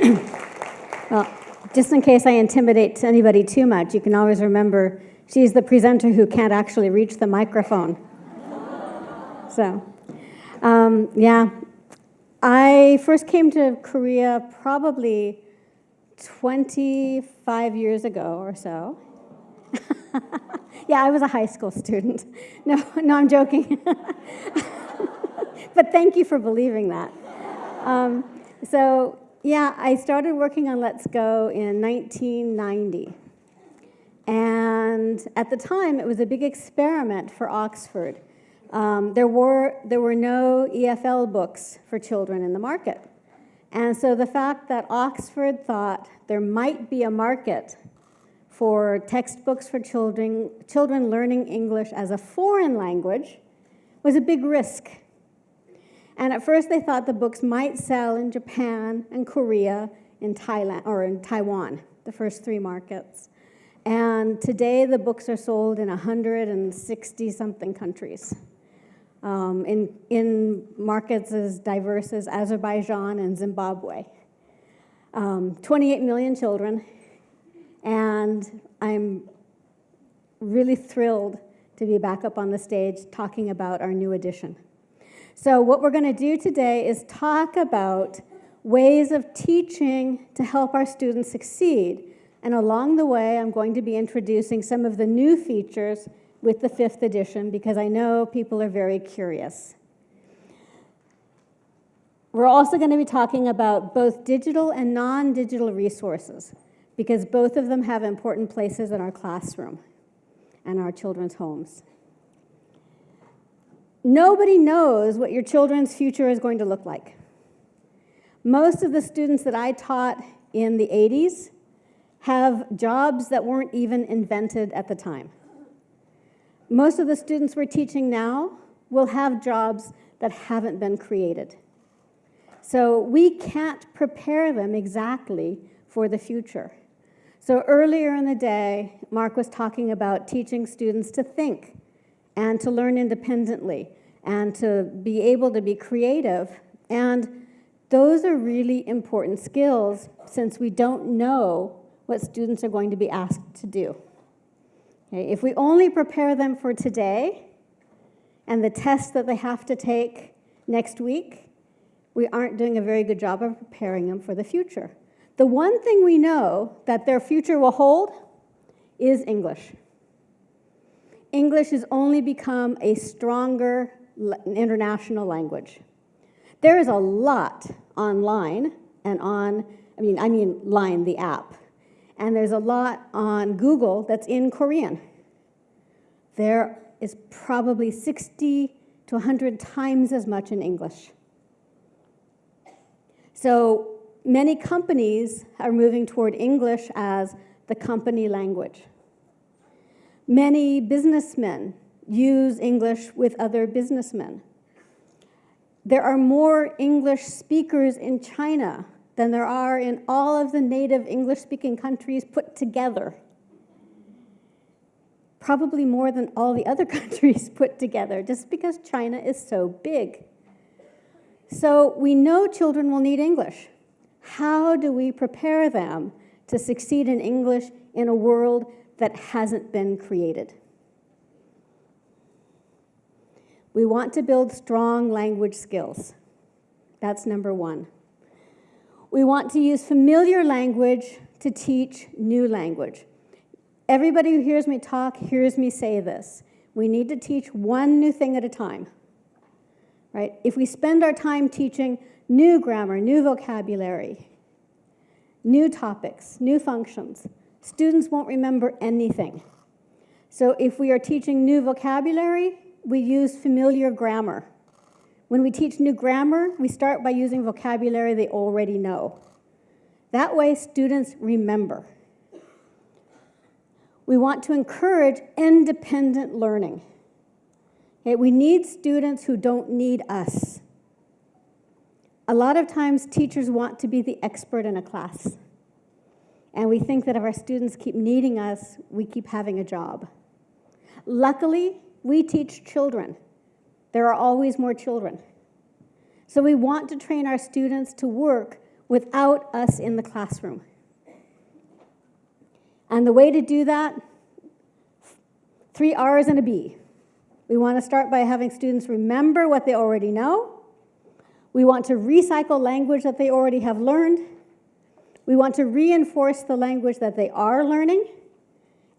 Well, just in case I intimidate anybody too much, you can always remember she's the presenter who can't actually reach the microphone. So, yeah. I first came to Korea probably 25 years ago or so. Yeah, I was a high school student. No, I'm joking. But thank you for believing that. So, yeah, I started working on Let's Go in 1990. And at the time, it was a big experiment for Oxford. There were no EFL books for children in the market. And so the fact that Oxford thought there might be a market for textbooks for children learning English as a foreign language was a big risk. And at first they thought the books might sell in Japan and Korea, in Thailand, or in Taiwan, the first 3 markets. And today the books are sold in 160-something countries, in markets as diverse as Azerbaijan and Zimbabwe. 28 million children, and I'm really thrilled to be back up on the stage talking about our new edition. So what we're going to do today is talk about ways of teaching to help our students succeed. And along the way, I'm going to be introducing some of the new features with the 5th edition because I know people are very curious. We're also going to be talking about both digital and non-digital resources because both of them have important places in our classroom and our children's homes. Nobody knows what your children's future is going to look like. Most of the students that I taught in the 80s have jobs that weren't even invented at the time. Most of the students we're teaching now will have jobs that haven't been created. So we can't prepare them exactly for the future. So earlier in the day, Mark was talking about teaching students to think and to learn independently and to be able to be creative. And those are really important skills since we don't know what students are going to be asked to do. Okay? If we only prepare them for today and the tests that they have to take next week, we aren't doing a very good job of preparing them for the future. The one thing we know that their future will hold is English. English has only become a stronger international language. There is a lot online and on, I mean Line, the app, and there's a lot on Google that's in Korean. There is probably 60 to 100 times as much in English. So many companies are moving toward English as the company language. Many businessmen use English with other businessmen. There are more English speakers in China than there are in all of the native English-speaking countries put together. Probably more than all the other countries put together, just because China is so big. So we know children will need English. How do we prepare them to succeed in English in a world that hasn't been created? We want to build strong language skills. That's number 1. We want to use familiar language to teach new language. Everybody who hears me talk hears me say this. We need to teach one new thing at a time. Right? If we spend our time teaching new grammar, new vocabulary, new topics, new functions, students won't remember anything. So if we are teaching new vocabulary, we use familiar grammar. When we teach new grammar, we start by using vocabulary they already know. That way, students remember. We want to encourage independent learning. Okay, we need students who don't need us. A lot of times, teachers want to be the expert in a class. And we think that if our students keep needing us, we keep having a job. Luckily, we teach children. There are always more children. So we want to train our students to work without us in the classroom. And the way to do that, 3 R's and a B. We want to start by having students remember what they already know. We want to recycle language that they already have learned. We want to reinforce the language that they are learning.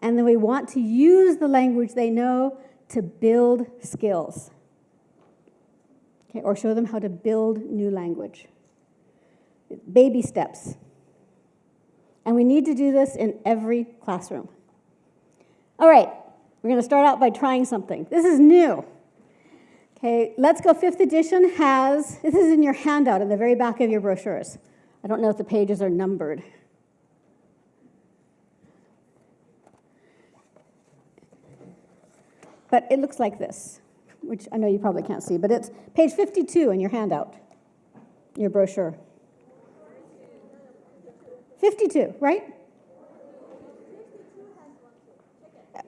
And then we want to use the language they know to build skills. Okay, or show them how to build new language. Baby steps. And we need to do this in every classroom. All right, we're going to start out by trying something. This is new. Okay, Let's Go 5th edition has, this is in your handout in the very back of your brochures. I don't know if the pages are numbered. But it looks like this, which I know you probably can't see, but it's page 52 in your handout, your brochure. 52, right?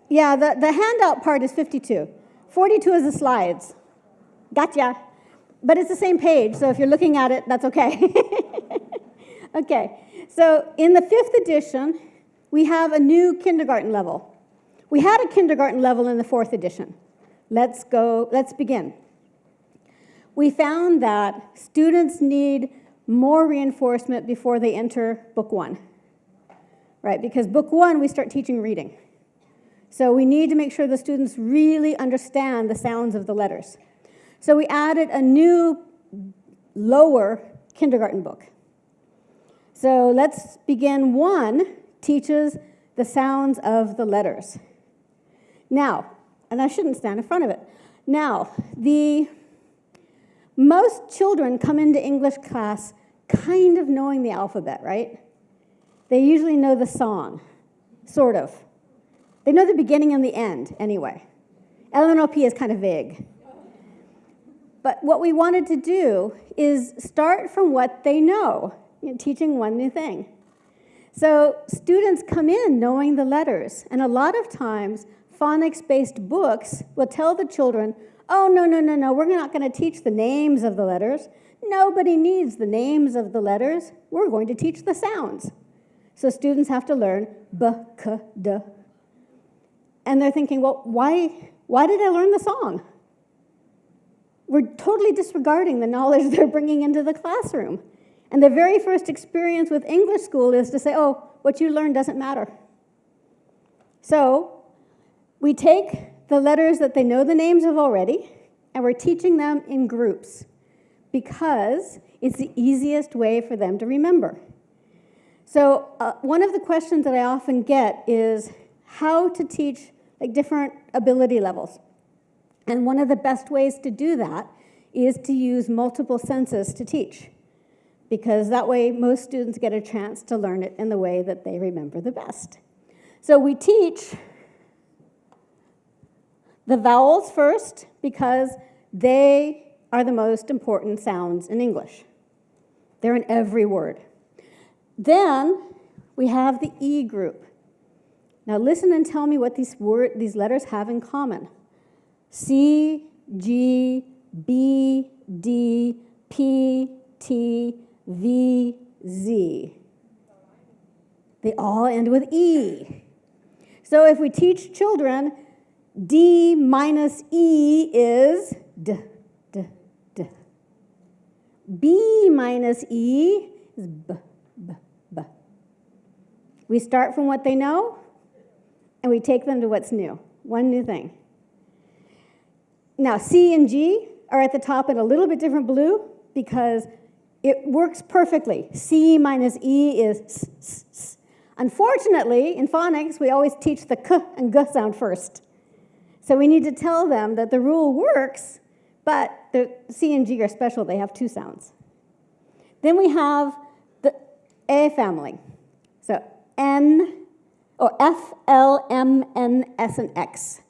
Yeah, the handout part is 52. 42 is the slides. Gotcha. But it's the same page, so if you're looking at it, that's okay. Okay, so in the 5th edition, we have a new kindergarten level. We had a kindergarten level in the 4th edition. Let's begin. We found that students need more reinforcement before they enter book 1, right? Because book 1, we start teaching reading. So we need to make sure the students really understand the sounds of the letters. So we added a new lower kindergarten book. So Let's Begin 1 teaches the sounds of the letters. Now, and I shouldn't stand in front of it. Now, most children come into English class kind of knowing the alphabet, right? They usually know the song, sort of. They know the beginning and the end, anyway. LNLP is kind of vague. But what we wanted to do is start from what they know, teaching one new thing. So students come in knowing the letters, and a lot of times, phonics-based books will tell the children, oh, no, we're not going to teach the names of the letters. Nobody needs the names of the letters. We're going to teach the sounds. So students have to learn b, k, d. And they're thinking, well, why did I learn the song? We're totally disregarding the knowledge they're bringing into the classroom. And the very first experience with English school is to say, oh, what you learned doesn't matter. So we take the letters that they know the names of already, and we're teaching them in groups because it's the easiest way for them to remember. So one of the questions that I often get is how to teach different ability levels. And one of the best ways to do that is to use multiple senses to teach, because that way most students get a chance to learn it in the way that they remember the best. So we teach the vowels first because they are the most important sounds in English. They're in every word. Then we have the E group. Now listen and tell me what these letters have in common. C, G, B, D, P, T, V, Z. They all end with E. So if we teach children, D minus E is D, D, D. B minus E is B, B, B. We start from what they know, and we take them to what's new, one new thing. Now, C and G are at the top in a little bit different blue because it works perfectly. C minus E is S, S, S. Unfortunately, in phonics, we always teach the K and G sound first. So we need to tell them that the rule works, but the C and G are special. They have two sounds. Then we have the A family. So N, or F, L, M, N, S, and X.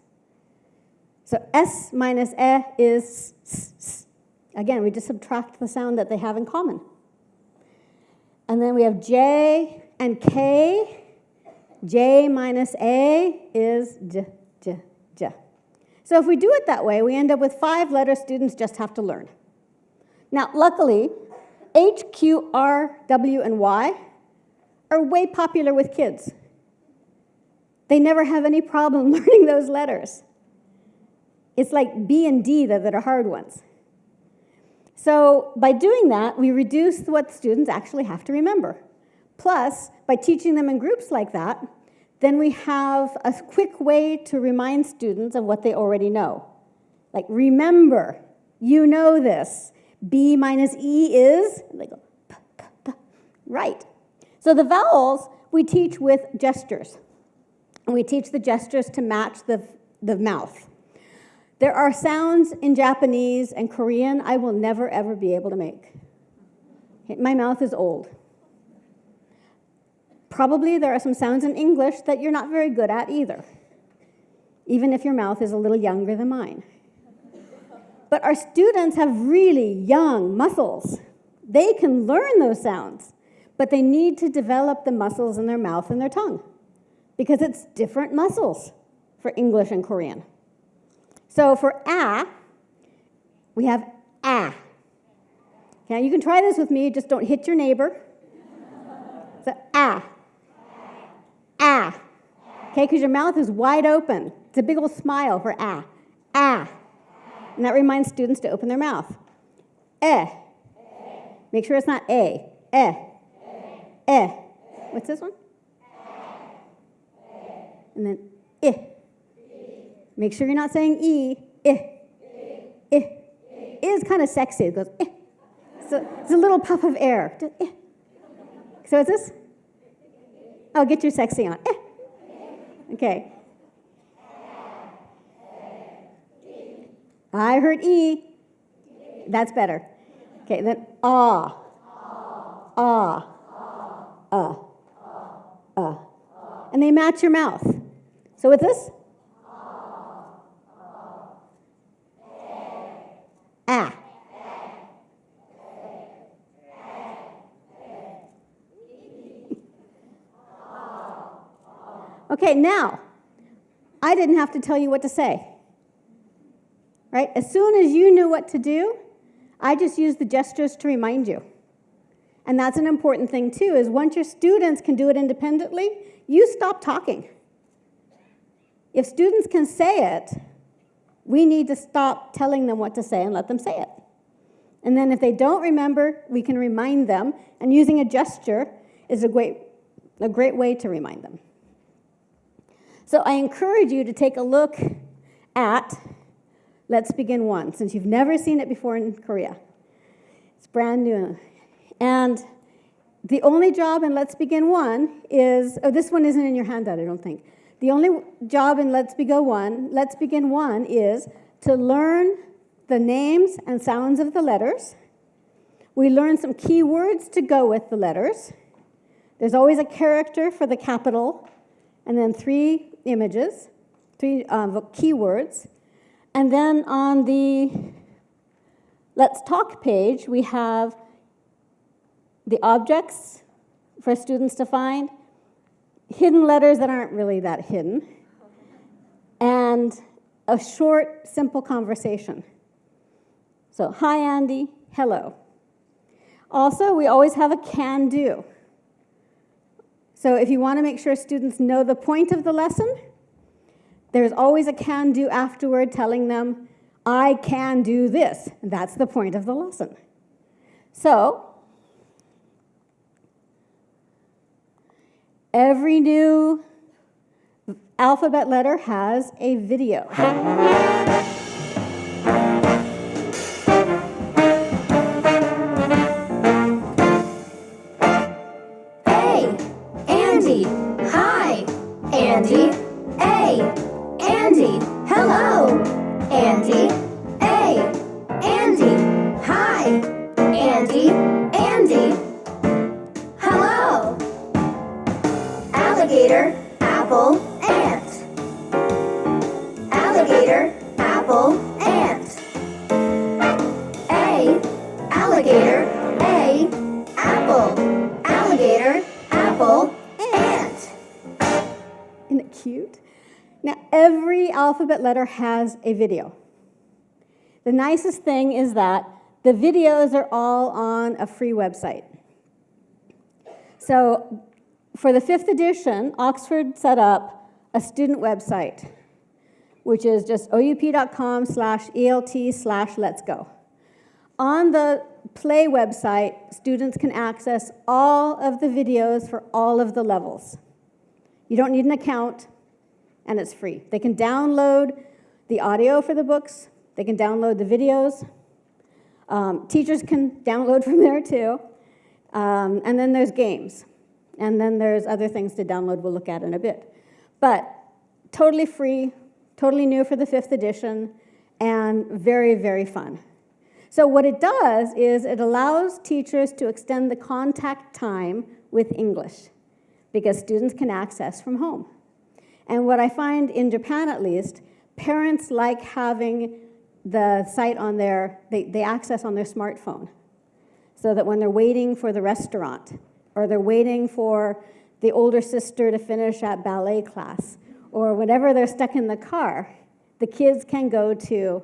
So S minus E is S, S. Again, we just subtract the sound that they have in common. And then we have J and K. J minus A is J, J, J. So if we do it that way, we end up with 5 letters students just have to learn. Now, luckily, H, Q, R, W, and Y are way popular with kids. They never have any problem learning those letters. It's like B and D that are hard ones. So by doing that, we reduce what students actually have to remember. Plus, by teaching them in groups like that, then we have a quick way to remind students of what they already know. Like, remember, you know this. B minus E is, and they go, p, p, p. Right. So the vowels we teach with gestures. And we teach the gestures to match the mouth. There are sounds in Japanese and Korean I will never, ever be able to make. My mouth is old. Probably there are some sounds in English that you're not very good at either, even if your mouth is a little younger than mine. But our students have really young muscles. They can learn those sounds, but they need to develop the muscles in their mouth and their tongue because it's different muscles for English and Korean. So for a, we have a. Okay, you can try this with me, just don't hit your neighbor. So a. A. Okay, because your mouth is wide open. It's a big old smile for a. A. And that reminds students to open their mouth. Eh. Make sure it's not a. Eh. Eh. What's this one? And then I. Make sure you're not saying E. I. I. I is kind of sexy. It goes, I. So it's a little puff of air. Just, I. So what's this? Oh, get your sexy on. I. Okay. I heard E. That's better. Okay, then ah. Ah. And they match your mouth. So what's this? Ah. Okay, now, I didn't have to tell you what to say. Right? As soon as you knew what to do, I just used the gestures to remind you. And that's an important thing, too, is once your students can do it independently, you stop talking. If students can say it, we need to stop telling them what to say and let them say it. And then if they don't remember, we can remind them, and using a gesture is a great way to remind them. So I encourage you to take a look at Let's Begin 1, since you've never seen it before in Korea. It's brand new. And the only job in Let's Begin 1 is, oh, this one isn't in your handout, I don't think. The only job in Let's Begin 1 is to learn the names and sounds of the letters. We learn some key words to go with the letters. There's always a character for the capital, and then 3 images, 3 key words. And then on the Let's Talk page, we have the objects for students to find, hidden letters that aren't really that hidden, and a short, simple conversation. So, hi, Andy, hello. Also, we always have a can do. So if you want to make sure students know the point of the lesson, there's always a can do afterward telling them, I can do this. And that's the point of the lesson. So, every new alphabet letter has a video. A, Andy, hi, Andy, A. Andy, hello, Andy, A, Andy, hi, Andy, Andy, hello, alligator, apple, ant, alligator, apple, ant, A, alligator, A, apple, alligator, apple, ant. Isn't it cute? Now, every alphabet letter has a video. The nicest thing is that The videos are all on a free website. So for the 5th edition, Oxford set up a student website, which is just oup.com/ELT/letsgo. On the Play website, students can access all of the videos for all of the levels. You don't need an account, and it's free. They can download the audio for the books. They can download the videos. Teachers can download from there, too. And then there's games. And then there's other things to download we'll look at in a bit. But totally free, totally new for the 5th edition, and very, very fun. So what it does is it allows teachers to extend the contact time with English because students can access from home. And what I find in Japan, at least, parents like having the site on they access on their smartphone so that when they're waiting for the restaurant or they're waiting for the older sister to finish at ballet class or whenever they're stuck in the car, the kids can go to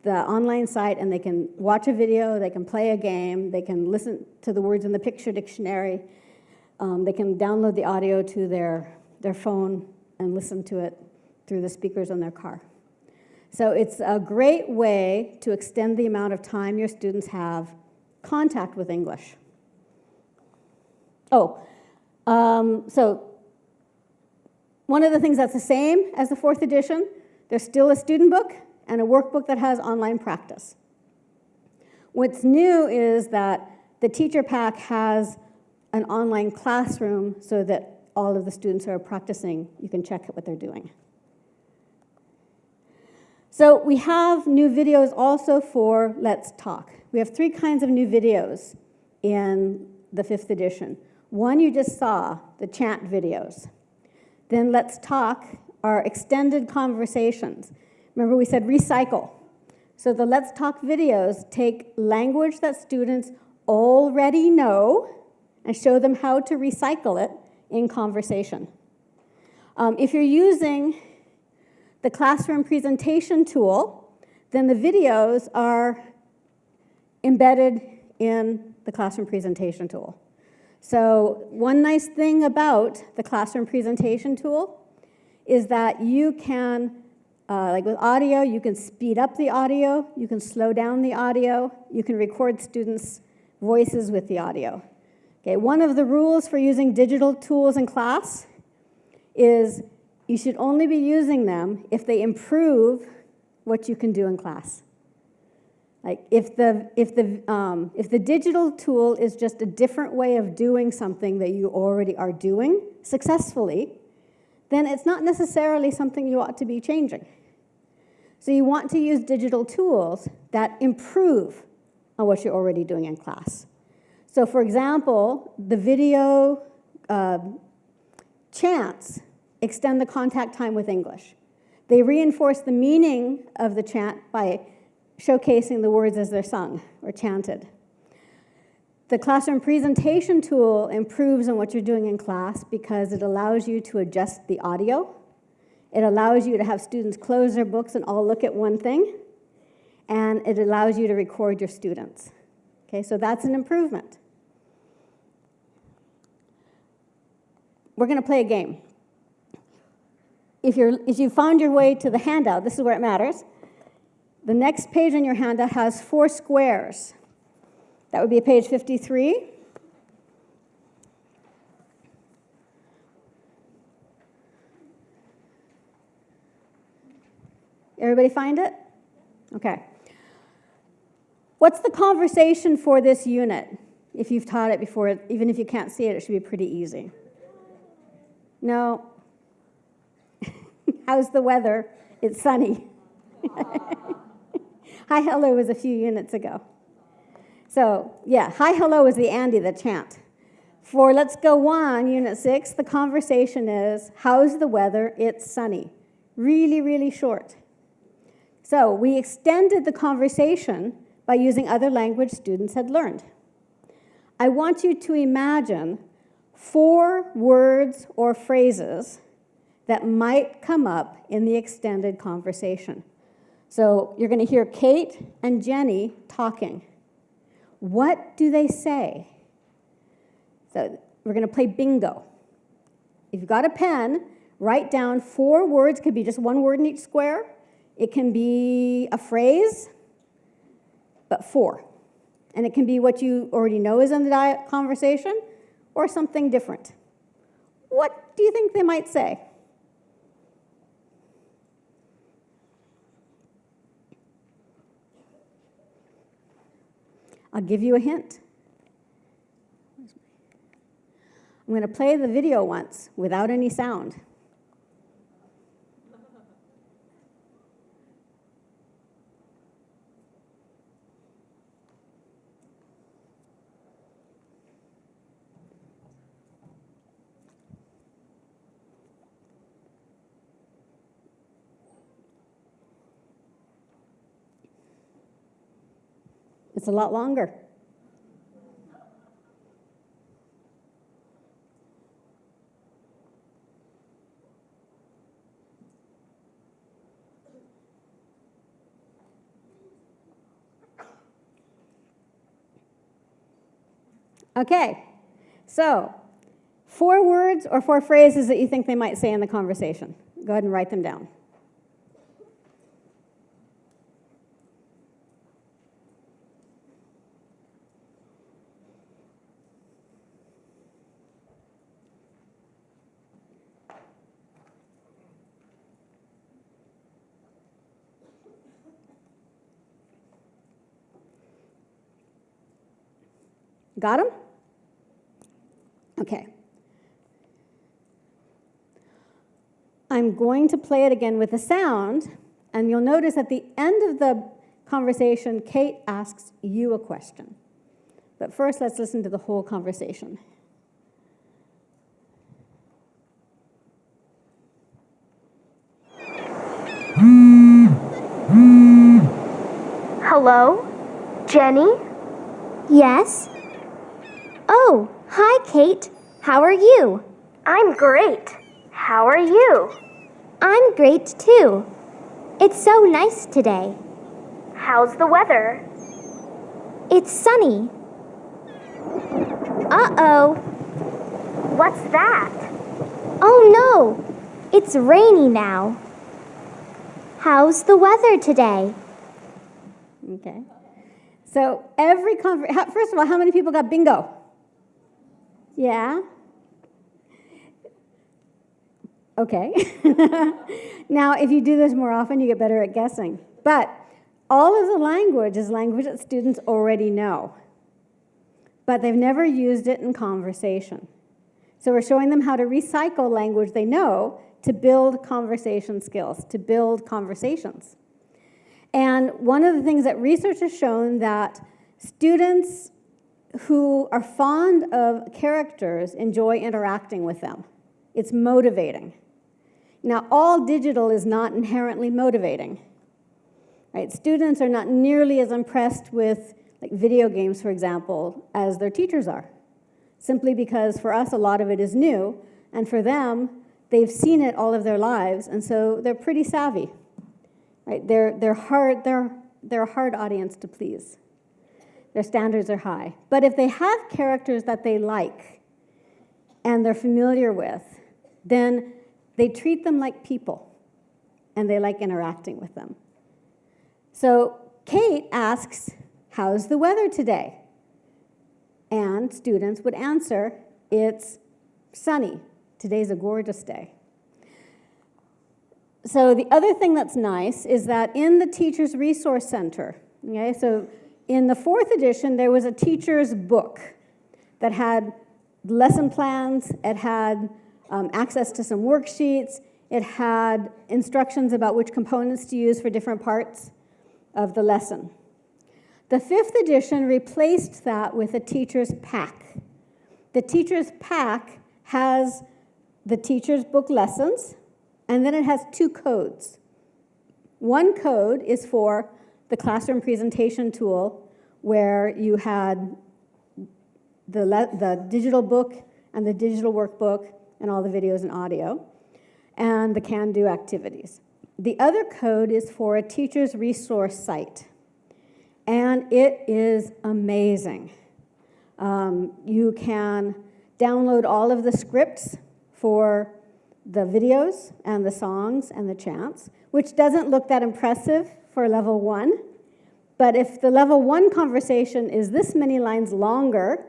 the online site and they can watch a video, they can play a game, they can listen to the words in the picture dictionary, they can download the audio to their phone and listen to it through the speakers on their car. So it's a great way to extend the amount of time your students have contact with English. So one of the things that's the same as the 4th edition, there's still a student book and a workbook that has online practice. What's new is that the teacher pack has an online classroom so that all of the students who are practicing, you can check what they're doing. So we have new videos also for Let's Talk. We have 3 kinds of new videos in the 5th edition. One you just saw, the chant videos. Then Let's Talk are extended conversations. Remember we said recycle. So the Let's Talk videos take language that students already know and show them how to recycle it in conversation. If you're using the classroom presentation tool, then the videos are embedded in the classroom presentation tool. So one nice thing about the classroom presentation tool is that you can, like with audio, you can speed up the audio, you can slow down the audio, you can record students' voices with the audio. Okay, one of the rules for using digital tools in class is you should only be using them if they improve what you can do in class. Like if the digital tool is just a different way of doing something that you already are doing successfully, then it's not necessarily something you ought to be changing. So you want to use digital tools that improve on what you're already doing in class. So for example, the video chants extend the contact time with English. They reinforce the meaning of the chant by showcasing the words as they're sung or chanted. The classroom presentation tool improves on what you're doing in class because it allows you to adjust the audio. It allows you to have students close their books and all look at one thing. And it allows you to record your students. Okay, so that's an improvement. We're going to play a game. If you found your way to the handout, this is where it matters. The next page on your handout has 4 squares. That would be page 53. Everybody find it? Okay. What's the conversation for this unit? If you've taught it before, even if you can't see it, it should be pretty easy. No. How's the weather? It's sunny. Hi, hello was a few units ago. So, yeah, hi, hello is the Andy, the chant. For Let's Go 1, Unit 6, the conversation is, how's the weather? It's sunny. Really, really short. So we extended the conversation by using other language students had learned. I want you to imagine 4 words or phrases that might come up in the extended conversation. So you're going to hear Kate and Jenny talking. What do they say? So we're going to play bingo. If you've got a pen, write down 4 words. Could be just one word in each square. It can be a phrase, but 4. And it can be what you already know is in the conversation or something different. What do you think they might say? I'll give you a hint. I'm going to play the video once without any sound. It's a lot longer. Okay, so 4 words or 4 phrases that you think they might say in the conversation. Go ahead and write them down. Got them? Okay. I'm going to play it again with a sound, and you'll notice at the end of the conversation, Kate asks you a question. But first, let's listen to the whole conversation. Hello? Jenny? Yes? Oh, hi, Kate. How are you? I'm great. How are you? I'm great, too. It's so nice today. How's the weather? It's sunny. Uh-oh. What's that? Oh, no. It's rainy now. How's the weather today? Okay. So first of all, how many people got bingo? Yeah? Okay. Now, if you do this more often, you get better at guessing. But all of the language is language that students already know, but they've never used it in conversation. So we're showing them how to recycle language they know to build conversation skills, to build conversations. And one of the things that research has shown that students who are fond of characters enjoy interacting with them. It's motivating. Now, all digital is not inherently motivating. Right? Students are not nearly as impressed with video games, for example, as their teachers are, simply because for us, a lot of it is new, and for them, they've seen it all of their lives, and so they're pretty savvy. Right? They're a hard audience to please. Their standards are high. But if they have characters that they like and they're familiar with, then they treat them like people, and they like interacting with them. So Kate asks, how's the weather today? And students would answer, it's sunny. Today's a gorgeous day. So the other thing that's nice is that in the Teacher's Resource Center, okay, so in the 4th edition, there was a teacher's book that had lesson plans, it had access to some worksheets, it had instructions about which components to use for different parts of the lesson. The 5th edition replaced that with a teacher's pack. The teacher's pack has the teacher's book lessons, and then it has 2 codes. One code is for the classroom presentation tool, where you had the digital book and the digital workbook and all the videos and audio, and the can-do activities. The other code is for a teacher's resource site. and it is amazing. You can download all of the scripts for the videos and the songs and the chants, which doesn't look that impressive for level 1. But if the level 1 conversation is this many lines longer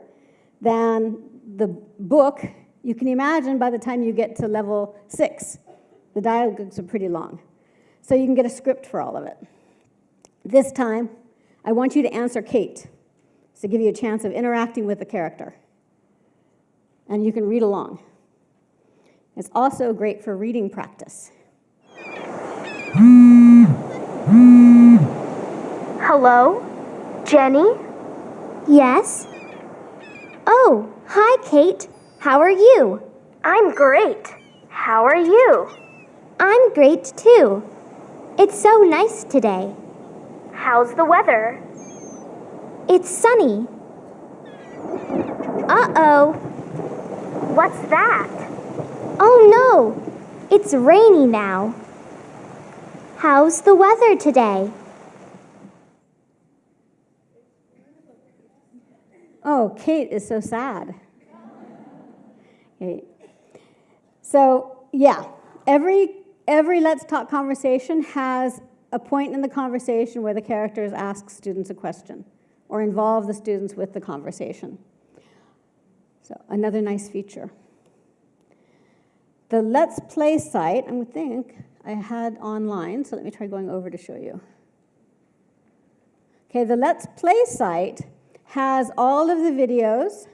than the book, you can imagine by the time you get to level 6, the dialogues are pretty long. So you can get a script for all of it. This time, I want you to answer Kate, to give you a chance of interacting with the character. And you can read along. It's also great for reading practice. Hello? Jenny? Yes? Oh, hi, Kate. How are you? I'm great. How are you? I'm great, too. It's so nice today. How's the weather? It's sunny. Uh-oh. What's that? Oh, no. It's rainy now. How's the weather today? Oh, Kate is so sad. Okay. So, yeah, every Let's Talk conversation has a point in the conversation where the characters ask students a question or involve the students with the conversation. So, another nice feature. The Let's Play site, I would think I had online, so let me try going over to show you. Okay, the Let's Play site has all of the videos.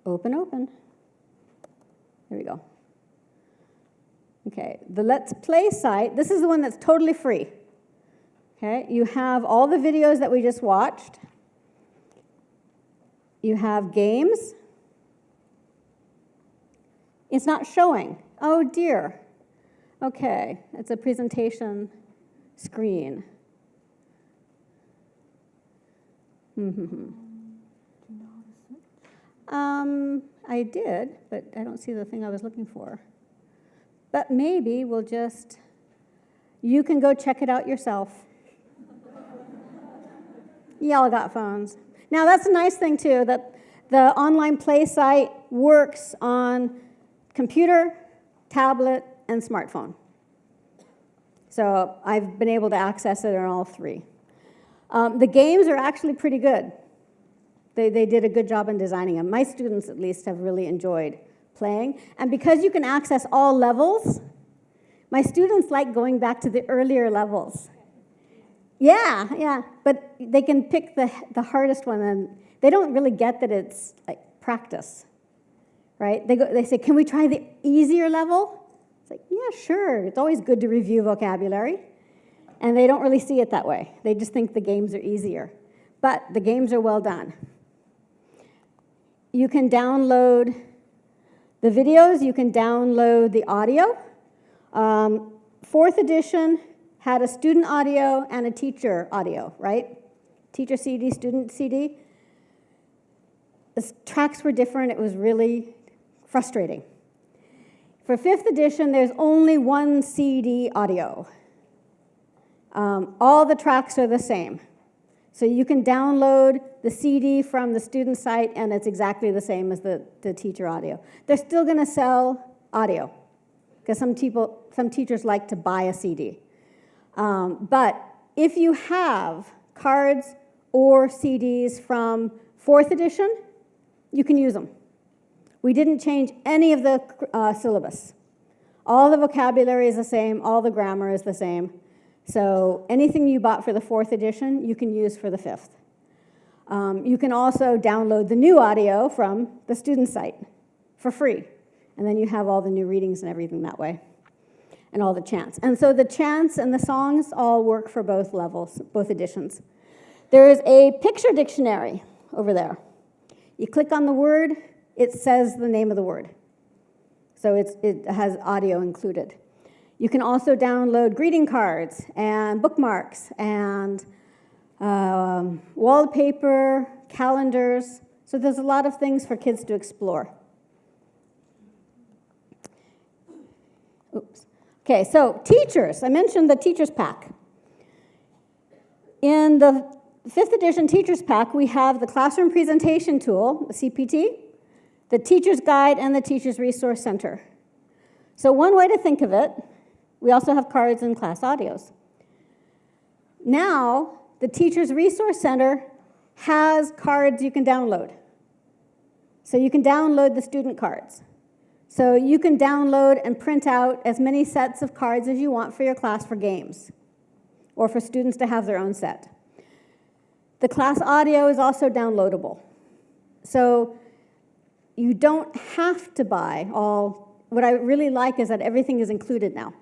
Open. There we go. Okay, the Let's Play site, this is the one that's totally free. Okay, you have all the videos that we just watched. You have games. It's not showing. Oh dear. Okay, it's a presentation screen. I did, but I don't see the thing I was looking for. But maybe we'll just, you can go check it out yourself. Y'all got phones. Now that's a nice thing too, that the online play site works on computer, tablet, and smartphone. So I've been able to access it on all three. The games are actually pretty good. They did a good job in designing them. My students, at least, have really enjoyed playing. And because you can access all levels, my students like going back to the earlier levels. Yeah, but they can pick the hardest one, and they don't really get that it's like practice, right? They say, can we try the easier level? It's like, yeah, sure. It's always good to review vocabulary. And they don't really see it that way. They just think the games are easier. But the games are well done. You can download the videos. You can download the audio. 4th edition had a student audio and a teacher audio, right? Teacher CD, student CD. The tracks were different. It was really frustrating. For 5th edition, there's only one CD audio. All the tracks are the same. So you can download the CD from the student site, and it's exactly the same as the teacher audio. They're still going to sell audio, because some teachers like to buy a CD. But if you have cards or CDs from 4th edition, you can use them. We didn't change any of the syllabus. All the vocabulary is the same. All the grammar is the same. So anything you bought for the 4th edition, you can use for the 5th. You can also download the new audio from the student site for free. And then you have all the new readings and everything that way, and all the chants. And so the chants and the songs all work for both levels, both editions. There is a picture dictionary over there. You click on the word, it says the name of the word. So it has audio included. You can also download greeting cards and bookmarks and wallpaper, calendars. So there's a lot of things for kids to explore. Oops. Okay, so teachers. I mentioned the teachers pack. In the 5th edition teachers pack, we have the classroom presentation tool, the CPT, the teacher's guide, and the teacher's resource center. So one way to think of it, we also have cards and class audios. Now, the teacher's resource center has cards you can download. So you can download the student cards. So you can download and print out as many sets of cards as you want for your class for games, or for students to have their own set. The class audio is also downloadable. So you don't have to buy all. What I really like is that everything is included now.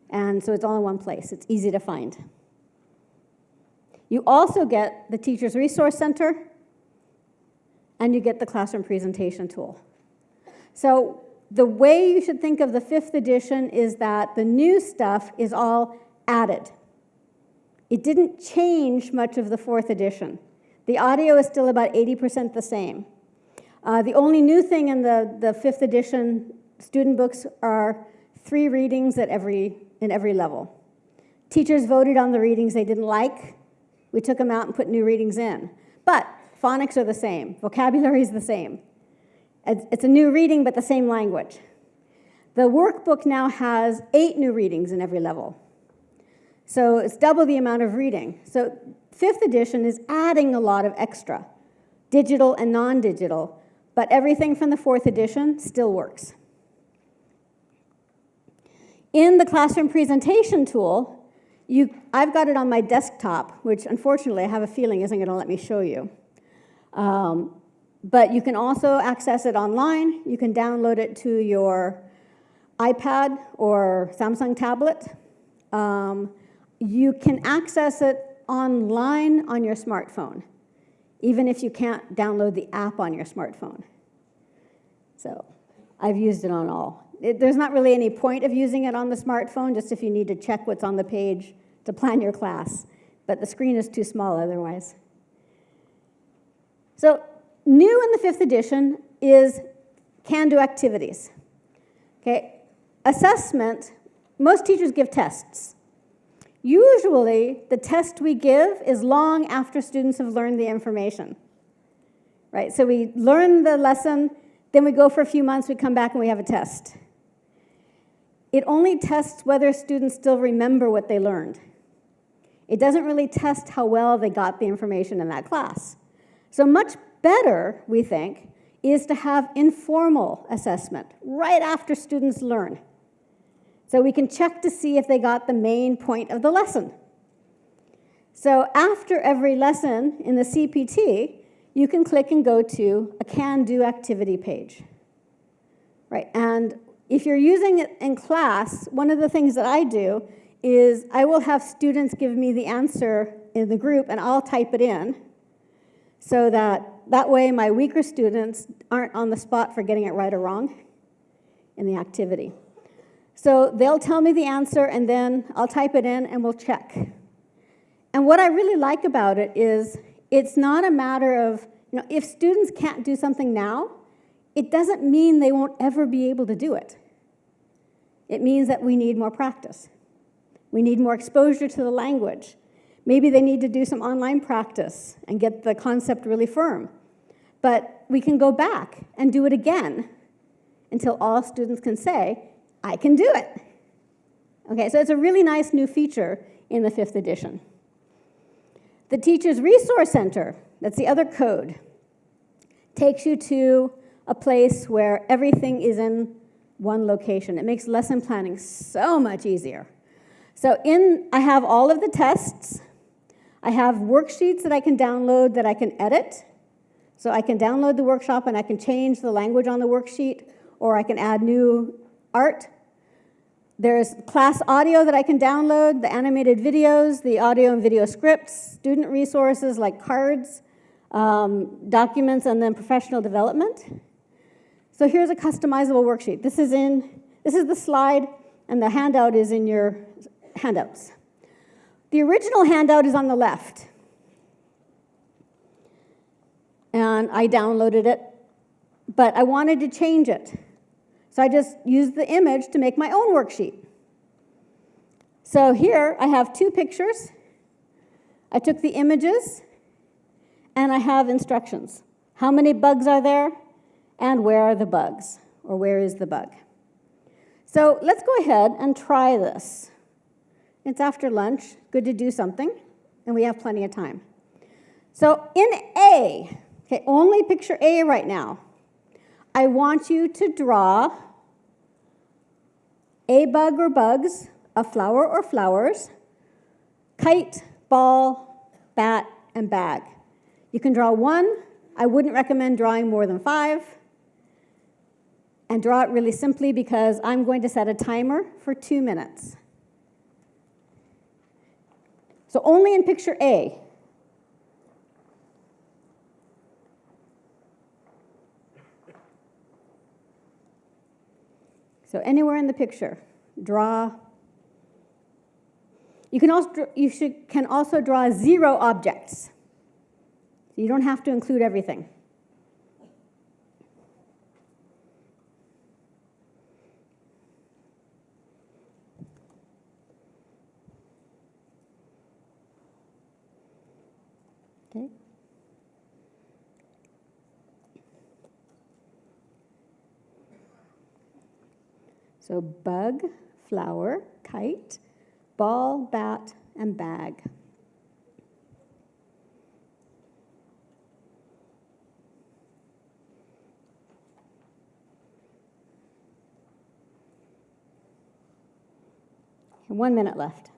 And so it's all in one place. It's easy to find. You also get the Teacher's Resource Center, and you get the classroom presentation tool. So the way you should think of the 5th edition is that the new stuff is all added. It didn't change much of the 4th edition. The audio is still about 80% the same. The only new thing in the 5th edition student books are 3 readings in every level. Teachers voted on the readings they didn't like. We took them out and put new readings in. But phonics are the same. Vocabulary is the same. It's a new reading, but the same language. The workbook now has 8 new readings in every level. So it's double the amount of reading. So 5th edition is adding a lot of extra, digital and non-digital, but everything from the 4th edition still works. In the classroom presentation tool, I've got it on my desktop, which unfortunately I have a feeling isn't going to let me show you. But you can also access it online. You can download it to your iPad or Samsung tablet. You can access it online on your smartphone, even if you can't download the app on your smartphone. So I've used it on all. There's not really any point of using it on the smartphone, just if you need to check what's on the page to plan your class. But the screen is too small otherwise. So new in the 5th edition is can-do activities. Okay, assessment, most teachers give tests. Usually, the test we give is long after students have learned the information. Right, so we learn the lesson, then we go for a few months, we come back and we have a test. It only tests whether students still remember what they learned. It doesn't really test how well they got the information in that class. So much better, we think, is to have informal assessment right after students learn. So we can check to see if they got the main point of the lesson. So after every lesson in the CPT, you can click and go to a can-do activity page. Right, and if you're using it in class, one of the things that I do is I will have students give me the answer in the group, and I'll type it in, so that way my weaker students aren't on the spot for getting it right or wrong in the activity. So they'll tell me the answer, and then I'll type it in, and we'll check. And what I really like about it is it's not a matter of, if students can't do something now, it doesn't mean they won't ever be able to do it. It means that we need more practice. We need more exposure to the language. Maybe they need to do some online practice and get the concept really firm. But we can go back and do it again until all students can say, I can do it. Okay, so it's a really nice new feature in the 5th edition. The Teacher's Resource Center, that's the other code, takes you to a place where everything is in one location. It makes lesson planning so much easier. So I have all of the tests. I have worksheets that I can download that I can edit. So I can download the workshop and I can change the language on the worksheet, or I can add new art. There's class audio that I can download, the animated videos, the audio and video scripts, student resources like cards, documents, and then professional development. So here's a customizable worksheet. This is the slide, and the handout is in your handouts. The original handout is on the left. And I downloaded it, but I wanted to change it. So I just used the image to make my own worksheet. So here I have two pictures. I took the images, and I have instructions. How many bugs are there, and where are the bugs, or where is the bug? So let's go ahead and try this. It's after lunch, good to do something, and we have plenty of time. So in A, okay, only picture A right now, I want you to draw a bug or bugs, a flower or flowers, kite, ball, bat, and bag. You can draw one. I wouldn't recommend drawing more than 5. And draw it really simply because I'm going to set a timer for 2 minutes. So only in picture A. So anywhere in the picture, draw. You can also draw 0 objects. You don't have to include everything. Okay. So bug, flower, kite, ball, bat, and bag. Okay, 1 minute left.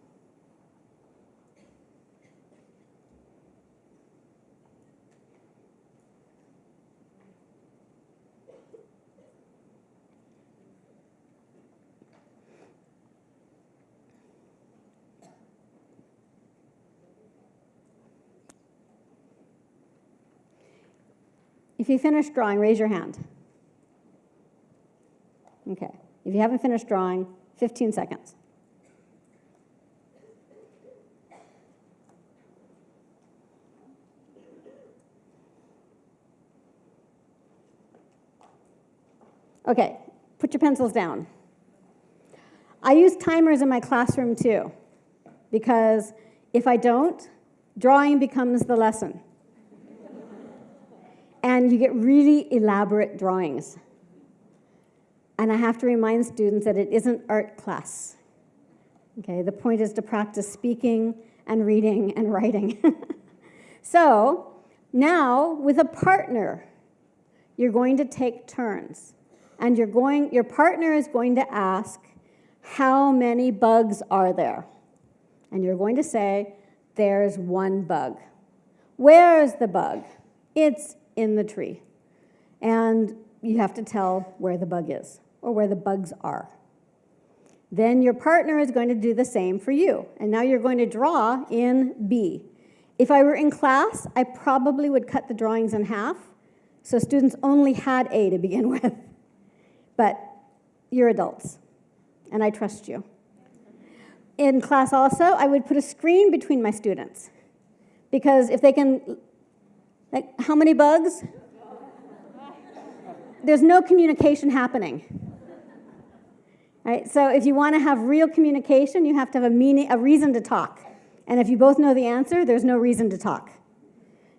If you finished drawing, raise your hand. Okay. If you haven't finished drawing, 15 seconds. Okay, put your pencils down. I use timers in my classroom too, because if I don't, drawing becomes the lesson. And you get really elaborate drawings. And I have to remind students that it isn't art class. Okay, the point is to practice speaking and reading and writing. So now with a partner, you're going to take turns. And your partner is going to ask, how many bugs are there? And you're going to say, there's 1 bug. Where's the bug? It's in the tree. And you have to tell where the bug is, or where the bugs are. Then your partner is going to do the same for you. And now you're going to draw in B. If I were in class, I probably would cut the drawings in half, so students only had A to begin with. But you're adults, and I trust you. In class also, I would put a screen between my students, because if they can, like, how many bugs? There's no communication happening. Right? So if you want to have real communication, you have to have a reason to talk. And if you both know the answer, there's no reason to talk.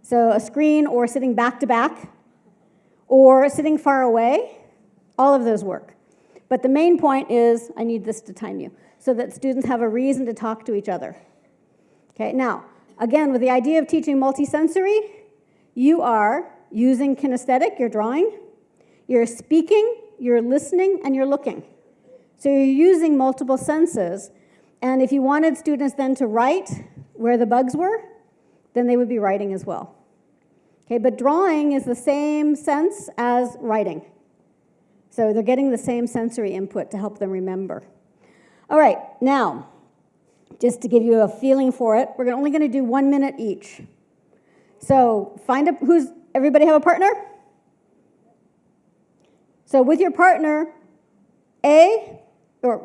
So a screen, or sitting back to back, or sitting far away, all of those work. But the main point is, I need this to time you, so that students have a reason to talk to each other. Okay, now, again, with the idea of teaching multisensory, you are using kinesthetic, you're drawing, you're speaking, you're listening, and you're looking. So you're using multiple senses, and if you wanted students then to write where the bugs were, then they would be writing as well. Okay, but drawing is the same sense as writing. So they're getting the same sensory input to help them remember. All right, now, just to give you a feeling for it, we're only going to do 1 minute each. So everybody have a partner? So with your partner,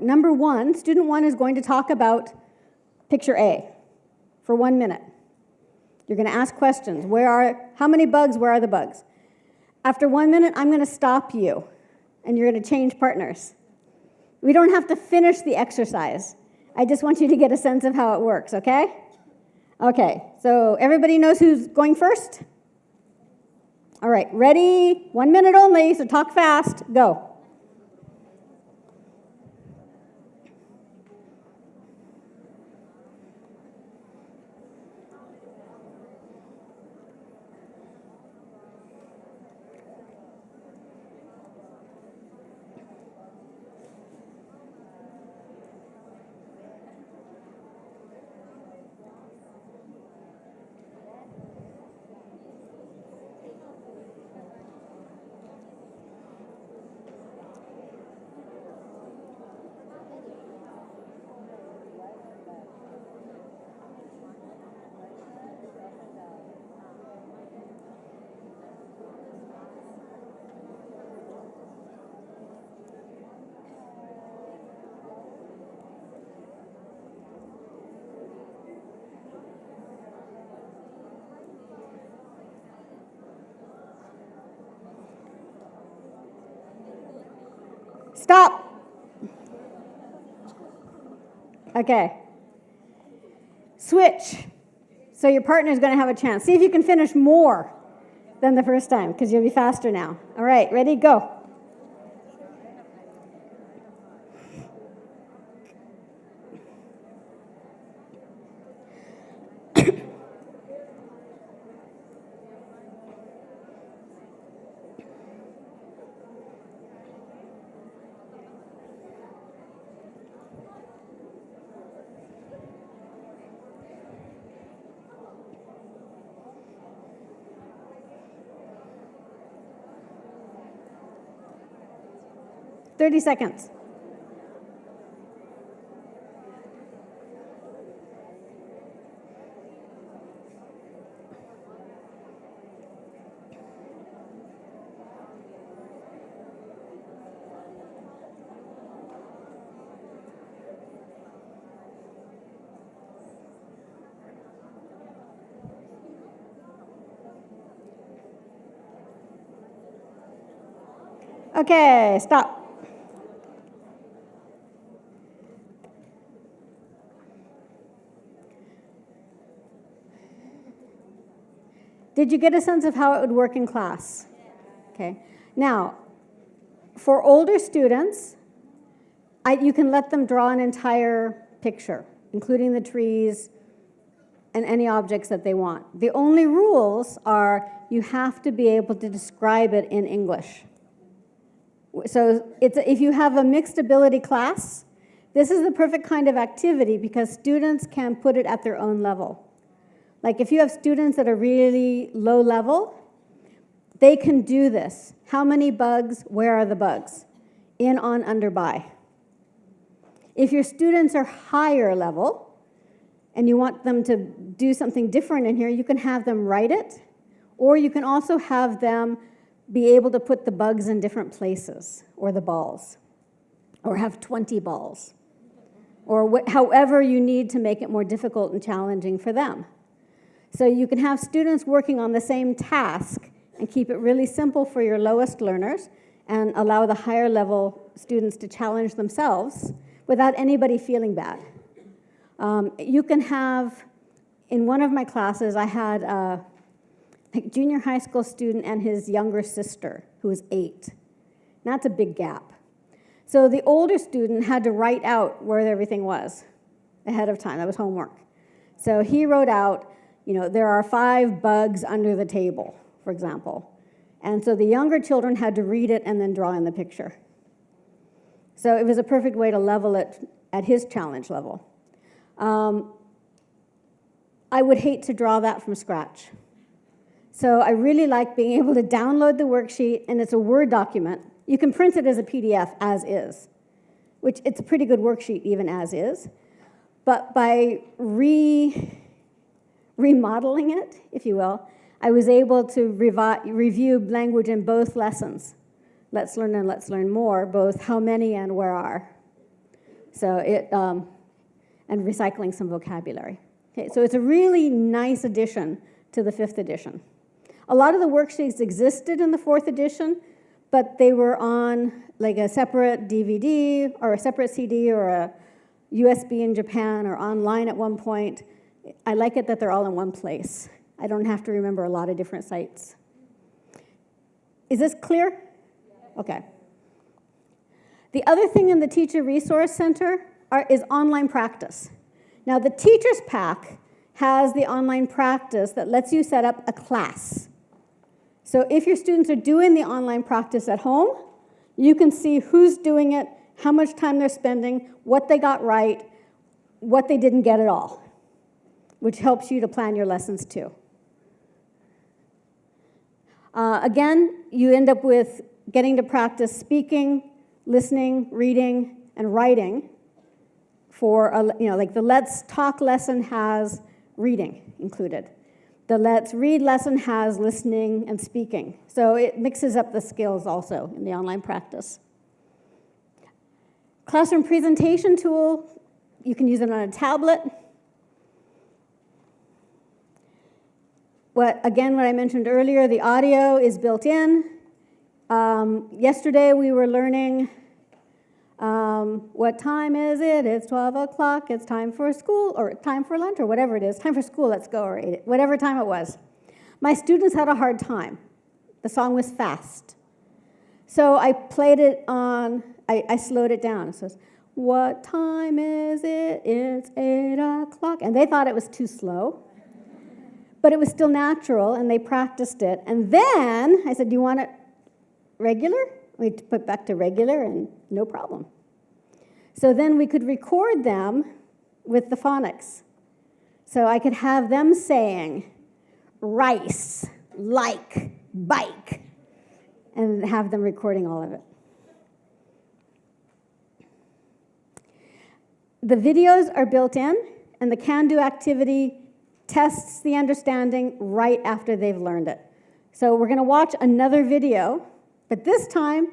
number 1, student 1 is going to talk about picture A for 1 minute. You're going to ask questions. How many bugs? Where are the bugs? After 1 minute, I'm going to stop you, and you're going to change partners. We don't have to finish the exercise. I just want you to get a sense of how it works, okay? Okay, so everybody knows who's going first? All right, ready? 1 minute only, so talk fast. Go. Stop. Okay. Switch. So your partner's going to have a chance. See if you can finish more than the first time, because you'll be faster now. All right, ready? Go. Thirty seconds. Okay, stop. Did you get a sense of how it would work in class? Okay. Now, for older students, you can let them draw an entire picture, including the trees and any objects that they want. The only rules are you have to be able to describe it in English. So if you have a mixed ability class, this is the perfect kind of activity because students can put it at their own level. Like if you have students that are really low level, they can do this. How many bugs? Where are the bugs? In, on, under, by. If your students are higher level and you want them to do something different in here, you can have them write it, or you can also have them be able to put the bugs in different places, or the balls, or have 20 balls, or however you need to make it more difficult and challenging for them. So you can have students working on the same task and keep it really simple for your lowest learners and allow the higher level students to challenge themselves without anybody feeling bad. You can have, in one of my classes, I had a junior high school student and his younger sister, who was 8. That's a big gap. So the older student had to write out where everything was ahead of time. That was homework. So he wrote out, there are 5 bugs under the table, for example. And so the younger children had to read it and then draw in the picture. So it was a perfect way to level it at his challenge level. I would hate to draw that from scratch. So I really like being able to download the worksheet, and it's a Word document. You can print it as a PDF as is, which it's a pretty good worksheet even as is. But by remodeling it, if you will, I was able to review language in both lessons. Let's Learn and Let's Learn More, both how many and where are. So and recycling some vocabulary. Okay, so it's a really nice addition to the 5th edition. A lot of the worksheets existed in the 4th edition, but they were on like a separate DVD or a separate CD or USB in Japan or online at one point. I like it that they're all in one place. I don't have to remember a lot of different sites. Is this clear? Okay. The other thing in the Teacher Resource Center is online practice. Now, the Teacher's Pack has the online practice that lets you set up a class. So if your students are doing the online practice at home, you can see who's doing it, how much time they're spending, what they got right, what they didn't get at all, which helps you to plan your lessons too. Again, you end up with getting to practice speaking, listening, reading, and writing for, like the Let's Talk lesson has reading included. The Let's Read lesson has listening and speaking. So it mixes up the skills also in the online practice. Classroom presentation tool, you can use it on a tablet. What I mentioned earlier, the audio is built in. Yesterday we were learning what time is it? It's 12 o'clock, it's time for school, or time for lunch, or whatever it is. Time for school, let's go, or whatever time it was. My students had a hard time. The song was fast. So I played it on, I slowed it down. It says, what time is it? It's 8 o'clock. And they thought it was too slow. But it was still natural, and they practiced it. And then I said, do you want it regular? We put back to regular, and no problem. So then we could record them with the phonics. So I could have them saying rice, like, bike, and have them recording all of it. The videos are built in, and the can-do activity tests the understanding right after they've learned it. So we're going to watch another video, but this time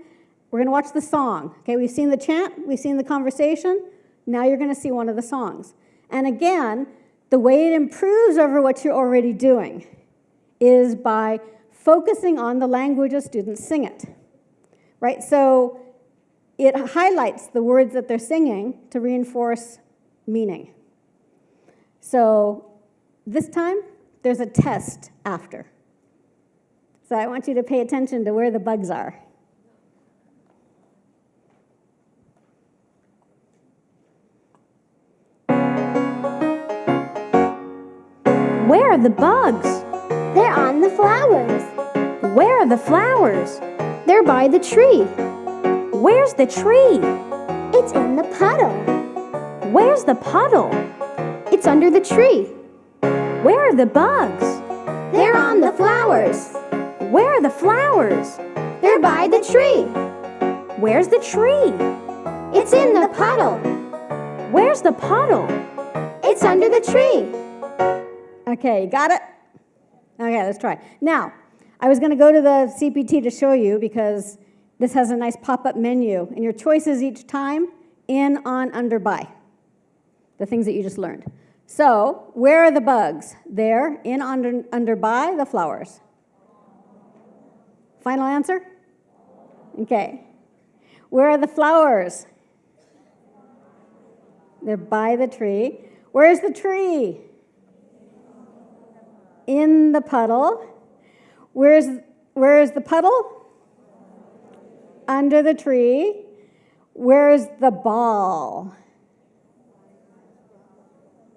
we're going to watch the song. Okay, we've seen the chant, we've seen the conversation, now you're going to see one of the songs. And again, the way it improves over what you're already doing is by focusing on the language as students sing it, right? So it highlights the words that they're singing to reinforce meaning. So this time, there's a test after. So I want you to pay attention to where the bugs are. Where are the bugs? They're on the flowers. Where are the flowers? They're by the tree. Where's the tree? It's in the puddle. Where's the puddle? It's under the tree. Where are the bugs? They're on the flowers. Where are the flowers? They're by the tree. Where's the tree? It's in the puddle. Where's the puddle? It's under the tree. Okay, got it? Okay, let's try. Now, I was going to go to the CPT to show you because this has a nice pop-up menu, and your choices each time, in, on, under, by, the things that you just learned. So, where are the bugs? There, in, under, by, the flowers. Final answer? Okay. Where are the flowers? They're by the tree. Where's the tree? In the puddle. Where is the puddle? Under the tree. Where's the ball?